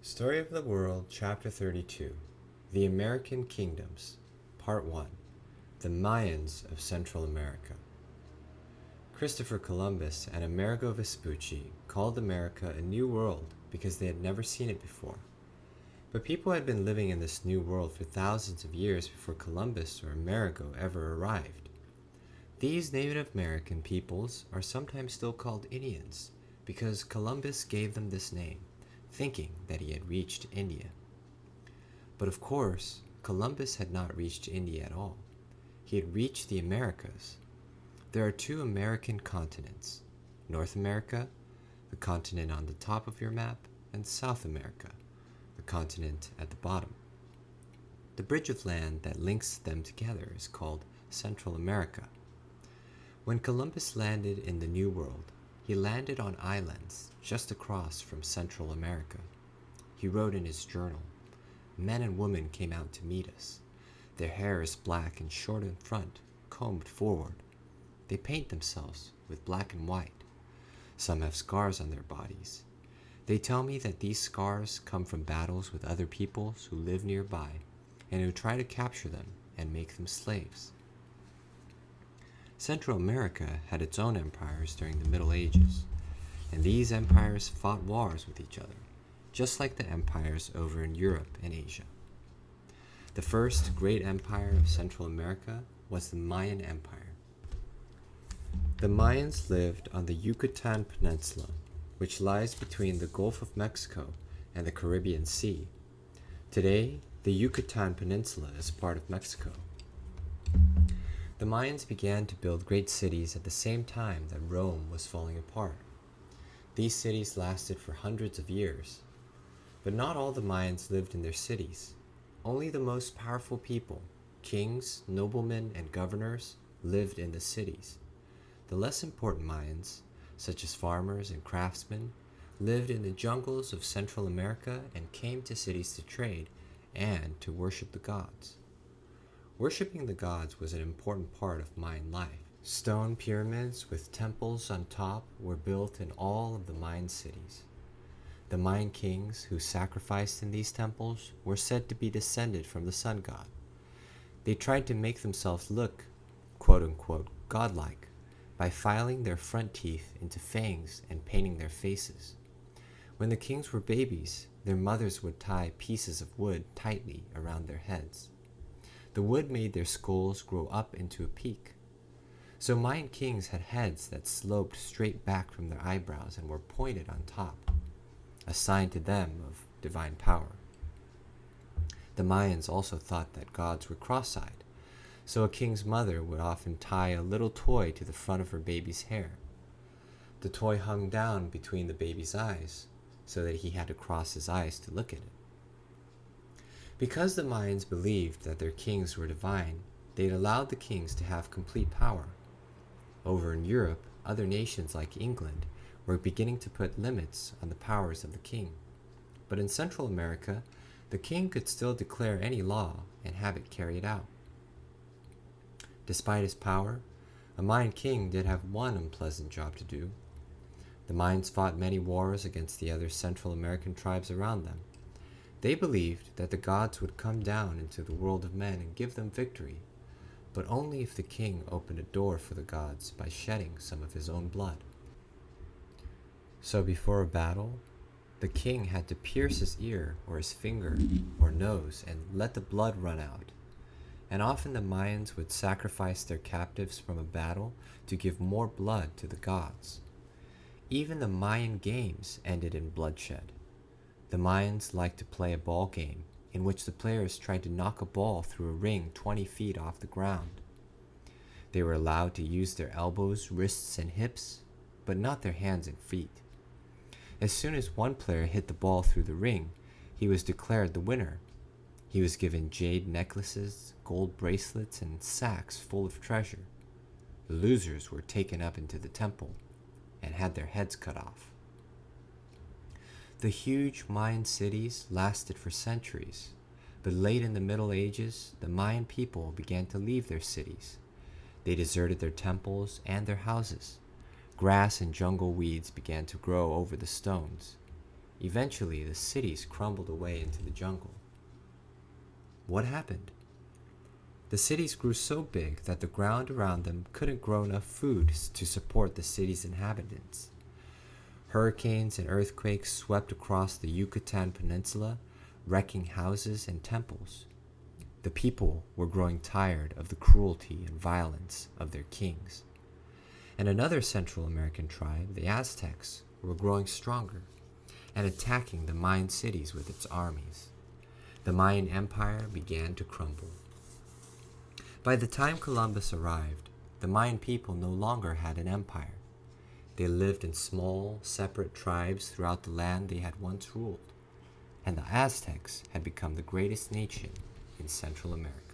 Story of the World, Chapter 32, The American Kingdoms, Part 1, The Mayans of Central America. Christopher Columbus and Amerigo Vespucci called America a new world because they had never seen it before. But people had been living in this new world for thousands of years before Columbus or Amerigo ever arrived. These Native American peoples are sometimes still called Indians because Columbus gave them this name, thinking that he had reached India. But of course, Columbus had not reached India at all. He had reached the Americas. There are two American continents, North America, the continent on the top of your map, and South America, the continent at the bottom. The bridge of land that links them together is called Central America. When Columbus landed in the New World, he landed on islands just across from Central America. He wrote in his journal, "Men and women came out to meet us. Their hair is black and short in front, combed forward. They paint themselves with black and white. Some have scars on their bodies. They tell me that these scars come from battles with other peoples who live nearby and who try to capture them and make them slaves." Central America had its own empires during the Middle Ages, and these empires fought wars with each other, just like the empires over in Europe and Asia. The first great empire of Central America was the Mayan Empire. The Mayans lived on the Yucatan Peninsula, which lies between the Gulf of Mexico and the Caribbean Sea. Today, the Yucatan Peninsula is part of Mexico. The Mayans began to build great cities at the same time that Rome was falling apart. These cities lasted for hundreds of years. But not all the Mayans lived in their cities. Only the most powerful people, kings, noblemen, and governors, lived in the cities. The less important Mayans, such as farmers and craftsmen, lived in the jungles of Central America and came to cities to trade and to worship the gods. Worshipping the gods was an important part of Mayan life. Stone pyramids with temples on top were built in all of the Mayan cities. The Mayan kings who sacrificed in these temples were said to be descended from the sun god. They tried to make themselves look, quote-unquote, godlike by filing their front teeth into fangs and painting their faces. When the kings were babies, their mothers would tie pieces of wood tightly around their heads. The wood made their skulls grow up into a peak. So Mayan kings had heads that sloped straight back from their eyebrows and were pointed on top, a sign to them of divine power. The Mayans also thought that gods were cross-eyed, so a king's mother would often tie a little toy to the front of her baby's hair. The toy hung down between the baby's eyes, so that he had to cross his eyes to look at it. Because the Mayans believed that their kings were divine, they allowed the kings to have complete power. Over in Europe, other nations like England were beginning to put limits on the powers of the king. But in Central America, the king could still declare any law and have it carried out. Despite his power, a Mayan king did have one unpleasant job to do. The Mayans fought many wars against the other Central American tribes around them. They believed that the gods would come down into the world of men and give them victory, but only if the king opened a door for the gods by shedding some of his own blood. So before a battle, the king had to pierce his ear or his finger or nose and let the blood run out. And often the Mayans would sacrifice their captives from a battle to give more blood to the gods. Even the Mayan games ended in bloodshed. The Mayans liked to play a ball game in which the players tried to knock a ball through a ring 20 feet off the ground. They were allowed to use their elbows, wrists, and hips, but not their hands and feet. As soon as one player hit the ball through the ring, he was declared the winner. He was given jade necklaces, gold bracelets, and sacks full of treasure. The losers were taken up into the temple and had their heads cut off. The huge Mayan cities lasted for centuries, but late in the Middle Ages, the Mayan people began to leave their cities. They deserted their temples and their houses. Grass and jungle weeds began to grow over the stones. Eventually, the cities crumbled away into the jungle. What happened? The cities grew so big that the ground around them couldn't grow enough food to support the city's inhabitants. Hurricanes and earthquakes swept across the Yucatan Peninsula, wrecking houses and temples. The people were growing tired of the cruelty and violence of their kings. And another Central American tribe, the Aztecs, were growing stronger and attacking the Mayan cities with its armies. The Mayan Empire began to crumble. By the time Columbus arrived, the Mayan people no longer had an empire. They lived in small, separate tribes throughout the land they had once ruled, and the Aztecs had become the greatest nation in Central America.